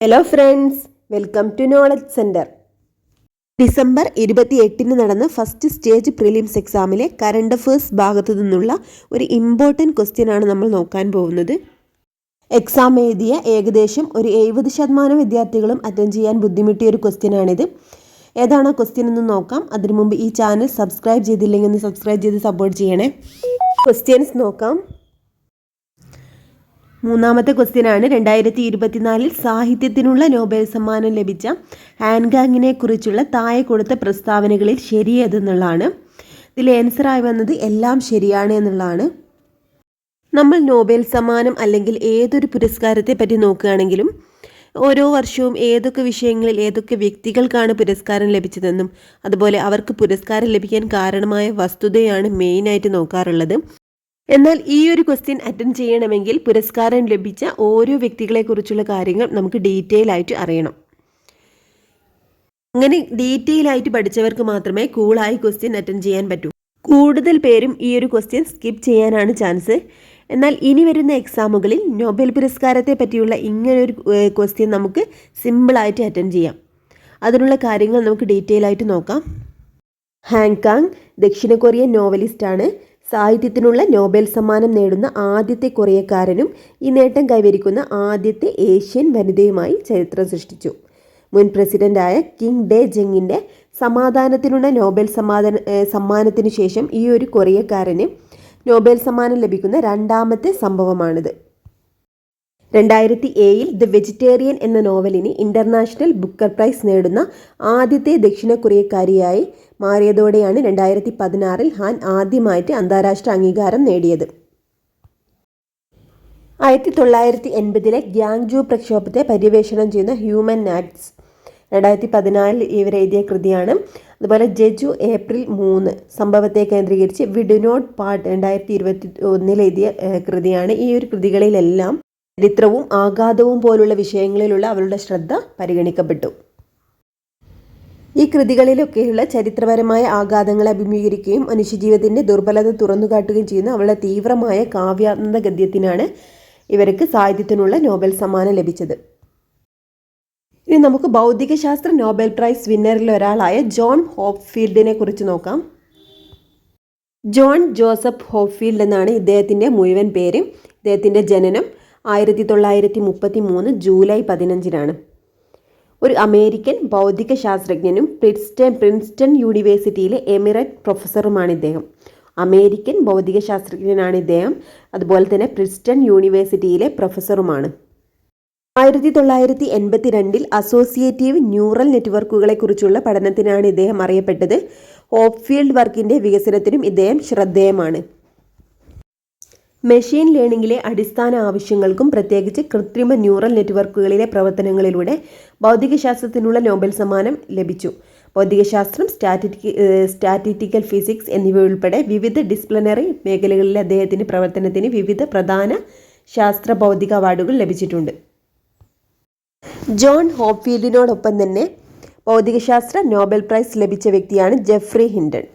Hello friends, welcome to knowledge centre. December 28 നടന്ന first stage prelims എക്സാമിലെ current affairs ഭാഗത്തു നിന്നുള്ള ഒരു ഇമ്പോർട്ടൻറ്റ് ക്വസ്റ്റ്യൻ ആണ് നമ്മൾ നോക്കാൻ പോകുന്നത്. എക്സാം എഴുതിയ ഏകദേശം ഒരു 70% വിദ്യാർത്ഥികളും അറ്റൻഡ് ചെയ്യാൻ ബുദ്ധിമുട്ടിയ ഒരു ക്വസ്റ്റ്യൻ ആണിത്. ഏതാണ് ക്വസ്റ്റ്യൻ എന്ന് നോക്കാം. അതിനു മുമ്പ് ഈ ചാനൽ സബ്സ്ക്രൈബ് ചെയ്തില്ലെങ്കിൽ ഒന്ന് സബ്സ്ക്രൈബ് ചെയ്ത് സപ്പോർട്ട് ചെയ്യണേ. ക്വസ്റ്റ്യൻസ് നോക്കാം. മൂന്നാമത്തെ ക്വസ്റ്റ്യനാണ് 2024 സാഹിത്യത്തിനുള്ള നോബൽ സമ്മാനം ലഭിച്ച ഹാൻഗാങ്ങിനെ കുറിച്ചുള്ള താഴെ കൊടുത്ത പ്രസ്താവനകളിൽ ശരിയേതെന്നുള്ളതാണ്. ഇതിൽ ആൻസറായി വന്നത് എല്ലാം ശരിയാണ് എന്നുള്ളതാണ്. നമ്മൾ നോബൽ സമ്മാനം അല്ലെങ്കിൽ ഏതൊരു പുരസ്കാരത്തെ പറ്റി നോക്കുകയാണെങ്കിലും ഓരോ വർഷവും ഏതൊക്കെ വിഷയങ്ങളിൽ ഏതൊക്കെ വ്യക്തികൾക്കാണ് പുരസ്കാരം ലഭിച്ചതെന്നും അതുപോലെ അവർക്ക് പുരസ്കാരം ലഭിക്കാൻ കാരണമായ വസ്തുതയാണ് മെയിനായിട്ട് നോക്കാറുള്ളത്. എന്നാൽ ഈ ഒരു ക്വസ്റ്റ്യൻ അറ്റൻഡ് ചെയ്യണമെങ്കിൽ പുരസ്കാരം ലഭിച്ച ഓരോ വ്യക്തികളെക്കുറിച്ചുള്ള കാര്യങ്ങൾ നമുക്ക് ഡീറ്റെയിൽ ആയിട്ട് അറിയണം. അങ്ങനെ ഡീറ്റെയിൽ ആയിട്ട് പഠിച്ചവർക്ക് മാത്രമേ കൂളായി ക്വസ്റ്റ്യൻ അറ്റൻഡ് ചെയ്യാൻ പറ്റൂ. കൂടുതൽ പേരും ഈ ഒരു ക്വസ്റ്റ്യൻ സ്കിപ്പ് ചെയ്യാനാണ് ചാൻസ്. എന്നാൽ ഇനി വരുന്ന എക്സാമുകളിൽ നൊബേൽ പുരസ്കാരത്തെ പറ്റിയുള്ള ഇങ്ങനൊരു ക്വസ്റ്റ്യൻ നമുക്ക് സിമ്പിളായിട്ട് അറ്റൻഡ് ചെയ്യാം. അതിനുള്ള കാര്യങ്ങൾ നമുക്ക് ഡീറ്റെയിൽ ആയിട്ട് നോക്കാം. ഹാൻഗാങ് ദക്ഷിണ കൊറിയൻ നോവലിസ്റ്റാണ്. സാഹിത്യത്തിനുള്ള നോബൽ സമ്മാനം നേടുന്ന ആദ്യത്തെ കൊറിയക്കാരനും ഈ നേട്ടം കൈവരിക്കുന്ന ആദ്യത്തെ ഏഷ്യൻ വനിതയുമായി ചരിത്രം സൃഷ്ടിച്ചു. മുൻ പ്രസിഡന്റായ കിം ഡേ ജങ്ങിൻ്റെ സമാധാനത്തിനുള്ള നോബൽ സമ്മാനത്തിനു ശേഷം ഈ ഒരു കൊറിയക്കാരന് നോബൽ സമ്മാനം ലഭിക്കുന്ന രണ്ടാമത്തെ സംഭവമാണിത്. 2007 ദ വെജിറ്റേറിയൻ എന്ന നോവലിന് ഇൻ്റർനാഷണൽ ബുക്കർ പ്രൈസ് നേടുന്ന ആദ്യത്തെ ദക്ഷിണ കൊറിയക്കാരിയായി മാറിയതോടെയാണ് 2016 ഹാൻ ആദ്യമായിട്ട് അന്താരാഷ്ട്ര അംഗീകാരം നേടിയത്. 1980 ഗ്യാങ്ജു പ്രക്ഷോഭത്തെ പര്യവേഷണം ചെയ്യുന്ന ഹ്യൂമൻ ആക്ട്സ് 2014 ഇവരെഴുതിയ കൃതിയാണ്. അതുപോലെ ജെജു ഏപ്രിൽ 3 സംഭവത്തെ കേന്ദ്രീകരിച്ച് വി ഡു നോട്ട് പാർട്ട് 2021 എഴുതിയ കൃതിയാണ്. ഈ ഒരു കൃതികളിലെല്ലാം ചരിത്രവും ആഘാതവും പോലുള്ള വിഷയങ്ങളിലുള്ള അവളുടെ ശ്രദ്ധ പരിഗണിക്കപ്പെട്ടു. ഈ കൃതികളിലൊക്കെയുള്ള ചരിത്രപരമായ ആഘാതങ്ങളെ അഭിമുഖീകരിക്കുകയും മനുഷ്യജീവിതത്തിൻ്റെ ദുർബലത തുറന്നുകാട്ടുകയും ചെയ്യുന്ന അവളുടെ തീവ്രമായ കാവ്യാത്മക ഗദ്യത്തിനാണ് ഇവർക്ക് സാഹിത്യത്തിനുള്ള നോബൽ സമ്മാനം ലഭിച്ചത്. ഇനി നമുക്ക് ഭൗതികശാസ്ത്ര നോബൽ പ്രൈസ് വിന്നറിൽ ഒരാളായ ജോൺ ഹോപ്ഫീൽഡിനെ കുറിച്ച് നോക്കാം. ജോൺ ജോസഫ് ഹോപ്ഫീൽഡ് എന്നാണ് ഇദ്ദേഹത്തിൻ്റെ മുഴുവൻ പേര്. ഇദ്ദേഹത്തിൻ്റെ ജനനം 1933 ജൂലൈ 15 ഒരു അമേരിക്കൻ ഭൗതിക ശാസ്ത്രജ്ഞനും പ്രിൻസ്റ്റൺ യൂണിവേഴ്സിറ്റിയിലെ എമിററ്റ് പ്രൊഫസറുമാണ് ഇദ്ദേഹം. അമേരിക്കൻ ഭൗതിക ശാസ്ത്രജ്ഞനാണ് ഇദ്ദേഹം. അതുപോലെ തന്നെ പ്രിൻസ്റ്റൺ യൂണിവേഴ്സിറ്റിയിലെ പ്രൊഫസറുമാണ്. 1982 അസോസിയേറ്റീവ് ന്യൂറൽ നെറ്റ്വർക്കുകളെക്കുറിച്ചുള്ള പഠനത്തിനാണ് ഇദ്ദേഹം അറിയപ്പെട്ടത്. ഹോപ്ഫീൽഡ് വർക്കിൻ്റെ വികസനത്തിനും ഇദ്ദേഹം ശ്രദ്ധേയമാണ്. മെഷീൻ ലേണിംഗിലെ അടിസ്ഥാന ആവശ്യങ്ങൾക്കും പ്രത്യേകിച്ച് കൃത്രിമ ന്യൂറൽ നെറ്റ്വർക്കുകളിലെ പ്രവർത്തനങ്ങളിലൂടെ ഭൗതികശാസ്ത്രത്തിനുള്ള നോബൽ സമ്മാനം ലഭിച്ചു. ഭൗതികശാസ്ത്രം, സ്റ്റാറ്റിസ്റ്റിക്കൽ ഫിസിക്സ് എന്നിവയുൾപ്പെടെ വിവിധ ഡിസിപ്ലിനറി മേഖലകളിലെ അദ്ദേഹത്തിൻ്റെ പ്രവർത്തനത്തിന് വിവിധ പ്രധാന ശാസ്ത്ര ഭൗതിക അവാർഡുകൾ ലഭിച്ചിട്ടുണ്ട്. ജോൺ ഹോപ്ഫീൽഡിനോടൊപ്പം തന്നെ ഭൗതികശാസ്ത്ര നോബൽ പ്രൈസ് ലഭിച്ച വ്യക്തിയാണ് ജെഫ്രി ഹിൻഡൺ.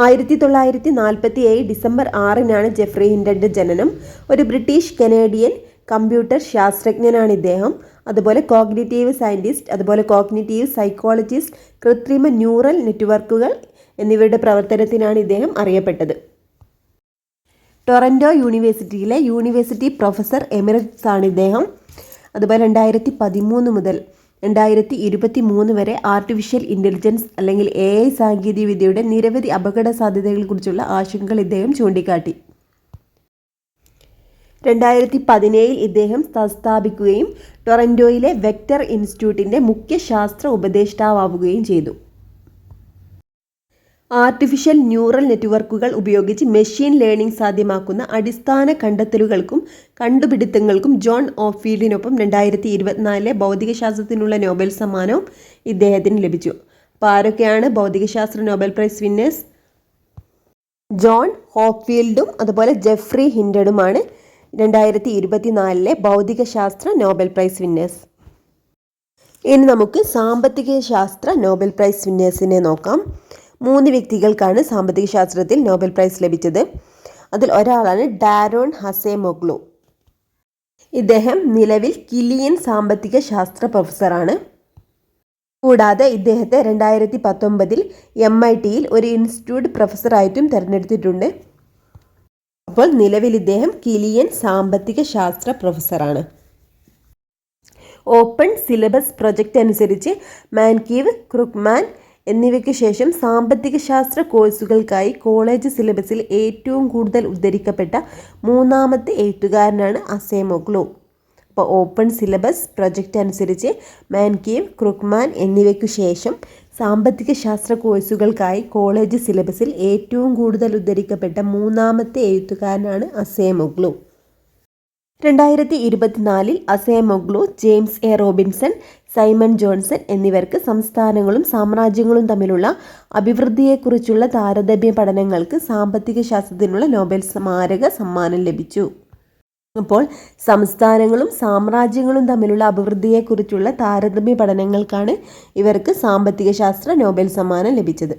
1947 ഡിസംബർ 6 ജെഫ്രി ഹിൻഡൻ്റെ ജനനം. ഒരു ബ്രിട്ടീഷ് കനേഡിയൻ കമ്പ്യൂട്ടർ ശാസ്ത്രജ്ഞനാണ് ഇദ്ദേഹം. അതുപോലെ കോഗ്നിറ്റീവ് സയൻറ്റിസ്റ്റ്, അതുപോലെ കോഗ്നിറ്റീവ് സൈക്കോളജിസ്റ്റ്, കൃത്രിമ ന്യൂറൽ നെറ്റ്വർക്കുകൾ എന്നിവയുടെ പ്രവർത്തനത്തിനാണ് ഇദ്ദേഹം അറിയപ്പെട്ടത്. ടൊറൻറ്റോ യൂണിവേഴ്സിറ്റിയിലെ യൂണിവേഴ്സിറ്റി പ്രൊഫസർ എമിററ്റ്സ് ആണ് ഇദ്ദേഹം. അതുപോലെ 2013 മുതൽ 2023 വരെ ആർട്ടിഫിഷ്യൽ ഇൻ്റലിജൻസ് അല്ലെങ്കിൽ AI സാങ്കേതികവിദ്യയുടെ നിരവധി അപകട സാധ്യതകളെക്കുറിച്ചുള്ള ആശങ്കകൾ ഇദ്ദേഹം ചൂണ്ടിക്കാട്ടി. 2017 ഇദ്ദേഹം സ്ഥാപിക്കുകയും ടൊറൻറ്റോയിലെ വെക്ടർ ഇൻസ്റ്റിറ്റ്യൂട്ടിൻ്റെ മുഖ്യ ശാസ്ത്ര ഉപദേഷ്ടാവുകയും ചെയ്തു. ആർട്ടിഫിഷ്യൽ ന്യൂറൽ നെറ്റ്വർക്കുകൾ ഉപയോഗിച്ച് മെഷീൻ ലേണിംഗ് സാധ്യമാക്കുന്ന അടിസ്ഥാന കണ്ടെത്തലുകൾക്കും കണ്ടുപിടുത്തങ്ങൾക്കും ജോൺ ഹോപ്ഫീൽഡിനൊപ്പം 2024 ഭൗതികശാസ്ത്രത്തിനുള്ള നോബൽ സമ്മാനവും ഇദ്ദേഹത്തിന് ലഭിച്ചു. അപ്പോൾ ആരൊക്കെയാണ് ഭൗതികശാസ്ത്ര നോബൽ പ്രൈസ് വിന്നേഴ്സ്? ജോൺ ഹോപ്ഫീൽഡും അതുപോലെ ജെഫ്രി ഹിൻഡണുമാണ് 2024 ഭൗതികശാസ്ത്ര നോബൽ പ്രൈസ് വിന്നേഴ്സ്. ഇനി നമുക്ക് സാമ്പത്തിക ശാസ്ത്ര നോബൽ പ്രൈസ് വിന്നേഴ്സിനെ നോക്കാം. 3 വ്യക്തികൾക്കാണ് സാമ്പത്തിക ശാസ്ത്രത്തിൽ നോബൽ പ്രൈസ് ലഭിച്ചത്. അതിൽ ഒരാളാണ് ഡാരോൺ ഹസെമോഗ്ലു. ഇദ്ദേഹം നിലവിൽ കിലിയൻ സാമ്പത്തിക ശാസ്ത്ര പ്രൊഫസറാണ്. കൂടാതെ ഇദ്ദേഹത്തെ 2019 MITയിൽ ഒരു ഇൻസ്റ്റിറ്റ്യൂട്ട് പ്രൊഫസറായിട്ടും തിരഞ്ഞെടുത്തിട്ടുണ്ട്. അപ്പോൾ നിലവിൽ ഇദ്ദേഹം കിലിയൻ സാമ്പത്തിക ശാസ്ത്ര പ്രൊഫസറാണ്. ഓപ്പൺ സിലബസ് പ്രൊജക്റ്റ് അനുസരിച്ച് മാൻകീവ്, ക്രുക്മാൻ എന്നിവയ്ക്ക് ശേഷം സാമ്പത്തിക ശാസ്ത്ര കോഴ്സുകൾക്കായി കോളേജ് സിലബസിൽ ഏറ്റവും കൂടുതൽ ഉദ്ധരിക്കപ്പെട്ട മൂന്നാമത്തെ എഴുത്തുകാരനാണ് അസെമോഗ്ലു. അപ്പോൾ ഓപ്പൺ സിലബസ് പ്രൊജക്റ്റ് അനുസരിച്ച് മാൻകീവ്, ക്രുക്മാൻ എന്നിവയ്ക്കു ശേഷം സാമ്പത്തിക ശാസ്ത്ര കോഴ്സുകൾക്കായി കോളേജ് സിലബസിൽ ഏറ്റവും കൂടുതൽ ഉദ്ധരിക്കപ്പെട്ട മൂന്നാമത്തെ എഴുത്തുകാരനാണ് Acemoglu. 2024 Acemoglu, James A Robinson, Simon Johnson എന്നിവർക്ക് സംസ്ഥാനങ്ങളും സാമ്രാജ്യങ്ങളും തമ്മിലുള്ള അഭിവൃദ്ധിയെക്കുറിച്ചുള്ള താരതമ്യ പഠനങ്ങൾക്ക് സാമ്പത്തിക ശാസ്ത്രത്തിനുള്ള നോബൽ സ്മാരക സമ്മാനം ലഭിച്ചു. അപ്പോൾ സംസ്ഥാനങ്ങളും സാമ്രാജ്യങ്ങളും തമ്മിലുള്ള അഭിവൃദ്ധിയെക്കുറിച്ചുള്ള താരതമ്യ പഠനങ്ങൾക്കാണ് ഇവർക്ക് സാമ്പത്തിക ശാസ്ത്ര നോബൽ സമ്മാനം ലഭിച്ചത്.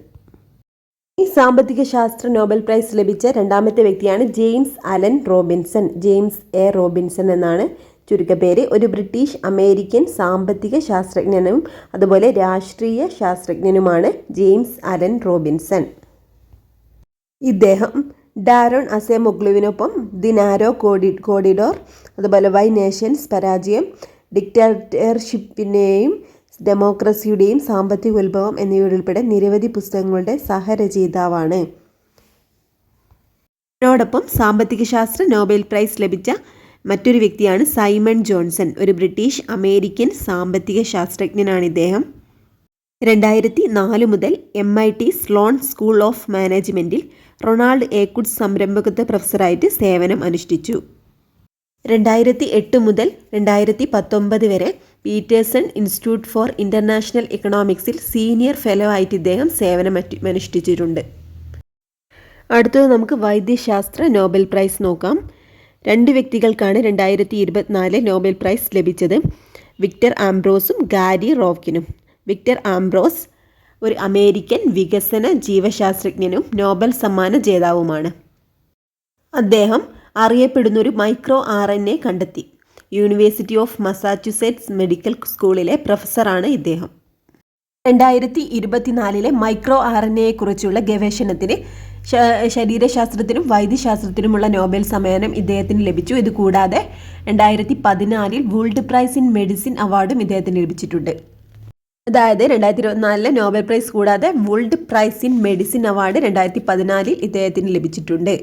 ഈ സാമ്പത്തിക ശാസ്ത്ര നോബൽ പ്രൈസ് ലഭിച്ച രണ്ടാമത്തെ വ്യക്തിയാണ് James Allen Robinson. James A Robinson എന്നാണ് ചുരുക്കപ്പേര്. ഒരു ബ്രിട്ടീഷ് അമേരിക്കൻ സാമ്പത്തിക ശാസ്ത്രജ്ഞനും അതുപോലെ രാഷ്ട്രീയ ശാസ്ത്രജ്ഞനുമാണ് ജെയിംസ് അലൻ റോബിൻസൺ. ഇദ്ദേഹം ഡാരോൺ അസെമോഗ്ലുവിനൊപ്പം ദി നാരോ കോറിഡോർ, അതുപോലെ വൈ നേഷൻസ് പരാജയം, ഡിക്റ്റേറ്റർഷിപ്പിനെയും ഡെമോക്രസിയുടെയും സാമ്പത്തിക ഉത്ഭവം എന്നിവയുൾപ്പെടെ നിരവധി പുസ്തകങ്ങളുടെ സഹരചയിതാവാണ്. ഇതിനോടൊപ്പം സാമ്പത്തിക ശാസ്ത്ര നോബൽ പ്രൈസ് ലഭിച്ച മറ്റൊരു വ്യക്തിയാണ് സൈമൺ ജോൺസൺ. ഒരു ബ്രിട്ടീഷ് അമേരിക്കൻ സാമ്പത്തിക ശാസ്ത്രജ്ഞനാണ് ഇദ്ദേഹം. 2004 മുതൽ MIT സ്ലോൺ സ്കൂൾ ഓഫ് മാനേജ്മെൻറ്റിൽ റൊണാൾഡ് ഏക്കുഡ്സ് സംരംഭകത്വ പ്രൊഫസറായിട്ട് സേവനം അനുഷ്ഠിച്ചു. 2008 മുതൽ 2019 വരെ പീറ്റേഴ്സൺ ഇൻസ്റ്റിറ്റ്യൂട്ട് ഫോർ ഇൻ്റർനാഷണൽ എക്കണോമിക്സിൽ സീനിയർ ഫെലോ ആയിട്ട് ഇദ്ദേഹം സേവനം അനുഷ്ഠിച്ചിട്ടുണ്ട്. അടുത്തത് നമുക്ക് വൈദ്യശാസ്ത്ര നോബൽ പ്രൈസ് നോക്കാം. 2 വ്യക്തികൾക്കാണ് 2024 നോബൽ പ്രൈസ് ലഭിച്ചത്. വിക്ടർ ആംബ്രോസും ഗാരി റോവ്കിനും. വിക്ടർ ആംബ്രോസ് ഒരു അമേരിക്കൻ വികസന ജീവശാസ്ത്രജ്ഞനും നോബൽ സമ്മാന ജേതാവുമാണ്. അദ്ദേഹം അറിയപ്പെടുന്ന ഒരു മൈക്രോ RNA കണ്ടെത്തി. യൂണിവേഴ്സിറ്റി ഓഫ് മസാച്യുസെറ്റ്സ് മെഡിക്കൽ സ്കൂളിലെ പ്രൊഫസറാണ് ഇദ്ദേഹം. 2024 മൈക്രോ RNAയെക്കുറിച്ചുള്ള ഗവേഷണത്തിന് ശരീരശാസ്ത്രത്തിനും വൈദ്യശാസ്ത്രത്തിനുമുള്ള നോബൽ സമ്മാനം ഇദ്ദേഹത്തിന് ലഭിച്ചു. ഇത് കൂടാതെ 2014 വേൾഡ് പ്രൈസ് ഇൻ മെഡിസിൻ അവാർഡും ഇദ്ദേഹത്തിന് ലഭിച്ചിട്ടുണ്ട്. അതായത് 2024 നോബൽ പ്രൈസ് കൂടാതെ world prize in medicine award 2014 ഇദ്ദേഹത്തിന് ലഭിച്ചിട്ടുണ്ട്.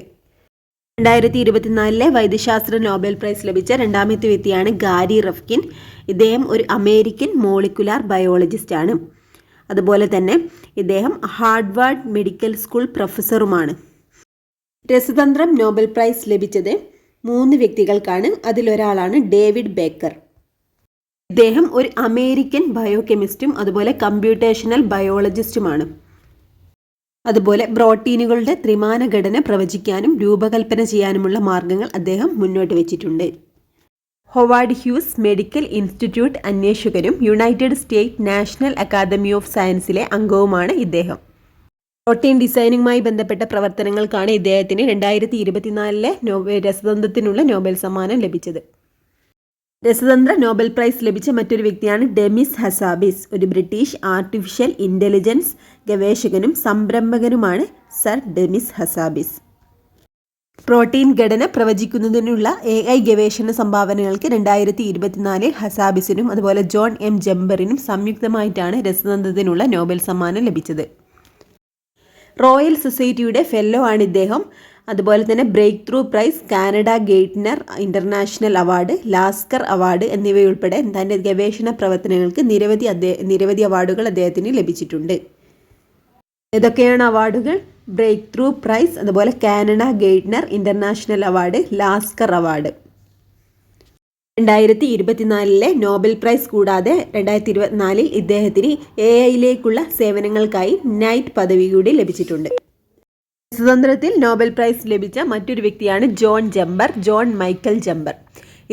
2024 വൈദ്യശാസ്ത്ര നോബൽ പ്രൈസ് ലഭിച്ച രണ്ടാമത്തെ വ്യക്തിയാണ് ഗാരി റഫ്കിൻ. ഇദ്ദേഹം ഒരു അമേരിക്കൻ മോളിക്കുലാർ ബയോളജിസ്റ്റ് ആണ്. അതുപോലെ തന്നെ ഇദ്ദേഹം ഹാർവാർഡ് മെഡിക്കൽ സ്കൂൾ പ്രൊഫസറുമാണ്. രസതന്ത്രം നോബൽ പ്രൈസ് ലഭിച്ചത് 3 വ്യക്തികൾക്കാണ്. അതിലൊരാളാണ് ഡേവിഡ് ബേക്കർ. ഇദ്ദേഹം ഒരു അമേരിക്കൻ ബയോകെമിസ്റ്റും അതുപോലെ കമ്പ്യൂട്ടേഷണൽ ബയോളജിസ്റ്റുമാണ്. അതുപോലെ പ്രോട്ടീനുകളുടെ ത്രിമാന ഘടന പ്രവചിക്കാനും രൂപകൽപ്പന ചെയ്യാനുമുള്ള മാർഗങ്ങൾ അദ്ദേഹം മുന്നോട്ട് വെച്ചിട്ടുണ്ട്. ഹൊവാർഡ് ഹ്യൂസ് മെഡിക്കൽ ഇൻസ്റ്റിറ്റ്യൂട്ട് അന്വേഷകനും United State national academy of സയൻസിലെ അംഗവുമാണ് ഇദ്ദേഹം. പ്രോട്ടീൻ ഡിസൈനിങ്ങുമായി ബന്ധപ്പെട്ട പ്രവർത്തനങ്ങൾക്കാണ് ഇദ്ദേഹത്തിന് 2024 രസതന്ത്രത്തിനുള്ള നോബൽ സമ്മാനം ലഭിച്ചത്. രസതന്ത്ര നോബൽ പ്രൈസ് ലഭിച്ച മറ്റൊരു വ്യക്തിയാണ് ഡെമിസ് ഹസാബിസ്. ഒരു ബ്രിട്ടീഷ് ആർട്ടിഫിഷ്യൽ ഇൻ്റലിജൻസ് ഗവേഷകനും സംരംഭകനുമാണ് സർ ഡെമിസ് ഹസാബിസ്. പ്രോട്ടീൻ ഘടന പ്രവചിക്കുന്നതിനുള്ള AI ഗവേഷണ സംഭാവനകൾക്ക് 2024 ഹസാബിസിനും അതുപോലെ ജോൺ M ജംബറിനും സംയുക്തമായിട്ടാണ് രസതന്ത്രത്തിനുള്ള നോബൽ സമ്മാനം ലഭിച്ചത്. റോയൽ സൊസൈറ്റിയുടെ ഫെല്ലോ ആണ് ഇദ്ദേഹം. അതുപോലെ തന്നെ breakthrough prize, Canada Gairdner international award, Lasker award എന്നിവയുൾപ്പെടെ തൻ്റെ ഗവേഷണ പ്രവർത്തനങ്ങൾക്ക് നിരവധി അവാർഡുകൾ അദ്ദേഹത്തിന് ലഭിച്ചിട്ടുണ്ട്. ഏതൊക്കെയാണ് അവാർഡുകൾ? ബ്രേക്ക് ത്രൂ പ്രൈസ്, അതുപോലെ Canada Gairdner international award, Lasker award. 2024 Nobel prize കൂടാതെ 2024 ഇദ്ദേഹത്തിന് AI സേവനങ്ങൾക്കായി നൈറ്റ് പദവി കൂടി ലഭിച്ചിട്ടുണ്ട്. രസതന്ത്രത്തിൽ നോബൽ പ്രൈസ് ലഭിച്ച മറ്റൊരു വ്യക്തിയാണ് ജോൺ മൈക്കൽ ജംബർ.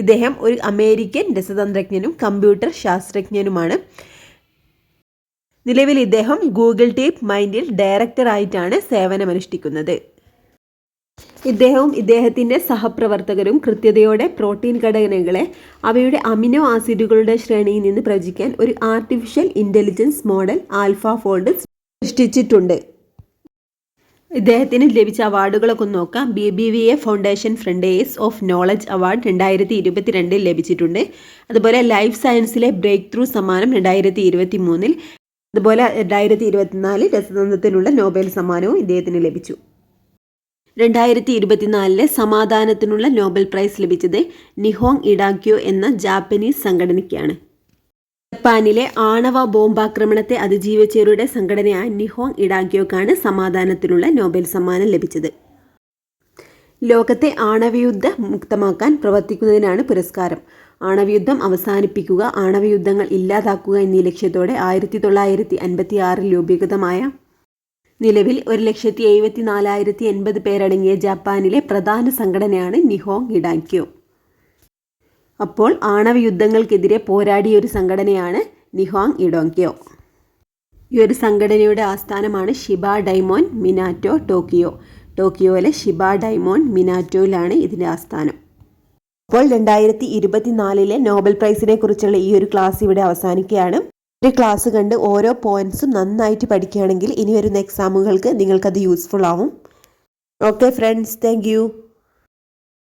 ഇദ്ദേഹം ഒരു അമേരിക്കൻ രസതന്ത്രജ്ഞനും കമ്പ്യൂട്ടർ ശാസ്ത്രജ്ഞനുമാണ്. നിലവിൽ ഇദ്ദേഹം ഗൂഗിൾ ഡീപ് മൈൻഡിൽ ഡയറക്ടറായിട്ടാണ് സേവനമനുഷ്ഠിക്കുന്നത്. ഇദ്ദേഹവും ഇദ്ദേഹത്തിൻ്റെ സഹപ്രവർത്തകരും കൃത്യതയോടെ പ്രോട്ടീൻ ഘടനകളെ അവയുടെ അമിനോ ആസിഡുകളുടെ ശ്രേണിയിൽ നിന്ന് പ്രവചിക്കാൻ ഒരു ആർട്ടിഫിഷ്യൽ ഇൻ്റലിജൻസ് മോഡൽ ആൽഫാഫോൾഡ് സൃഷ്ടിച്ചിട്ടുണ്ട്. ഇദ്ദേഹത്തിന് ലഭിച്ച അവാർഡുകളൊക്കെ നോക്കാം. BBVA foundation frontiers of knowledge award 2022 ലഭിച്ചിട്ടുണ്ട്. അതുപോലെ ലൈഫ് സയൻസിലെ ബ്രേക്ക് ത്രൂ സമ്മാനം 2023, അതുപോലെ 2024 രസതന്ത്രത്തിനുള്ള നോബൽ സമ്മാനവും ഇദ്ദേഹത്തിന് ലഭിച്ചു. 2024 സമാധാനത്തിനുള്ള നോബൽ പ്രൈസ് ലഭിച്ചത് നിഹോങ് ഇഡാക്യോ എന്ന ജാപ്പനീസ് സംഘടനയ്ക്കാണ്. ജപ്പാനിലെ ആണവ ബോംബാക്രമണത്തെ അതിജീവിച്ചവരുടെ സംഘടനയായ നിഹോങ് ഇഡാക്യോക്കാണ് സമാധാനത്തിനുള്ള നോബൽ സമ്മാനം ലഭിച്ചത്. ലോകത്തെ ആണവയുദ്ധ മുക്തമാക്കാൻ പ്രവർത്തിക്കുന്നതിനാണ് പുരസ്കാരം. ആണവയുദ്ധം അവസാനിപ്പിക്കുക, ആണവയുദ്ധങ്ങൾ ഇല്ലാതാക്കുക എന്നീ ലക്ഷ്യത്തോടെ 1956 രൂപീകൃതമായ നിലവിൽ 1,74,080 പേരടങ്ങിയ ജപ്പാനിലെ പ്രധാന സംഘടനയാണ് നിഹോങ് ഇഡാക്യോ. അപ്പോൾ ആണവയുദ്ധങ്ങൾക്കെതിരെ പോരാടിയ ഒരു സംഘടനയാണ് നിഹോങ് ഇഡാക്യോ. ഈ ഒരു സംഘടനയുടെ ആസ്ഥാനമാണ് ഷിബ ഡൈമോൻ മിനാറ്റോ, ടോക്കിയോ. ടോക്കിയോയിലെ ഷിബ ഡൈമോൻ മിനാറ്റോയിലാണ് ഇതിൻ്റെ ആസ്ഥാനം. അപ്പോൾ 2024 നോബൽ പ്രൈസിനെ കുറിച്ചുള്ള ഈ ഒരു ക്ലാസ് ഇവിടെ അവസാനിക്കുകയാണ്. ഒരു ക്ലാസ് കണ്ട് ഓരോ പോയിന്റ്സും നന്നായിട്ട് പഠിക്കുകയാണെങ്കിൽ ഇനി വരുന്ന എക്സാമുകൾക്ക് നിങ്ങൾക്കത് യൂസ്ഫുൾ ആവും. Okay friends, thank you.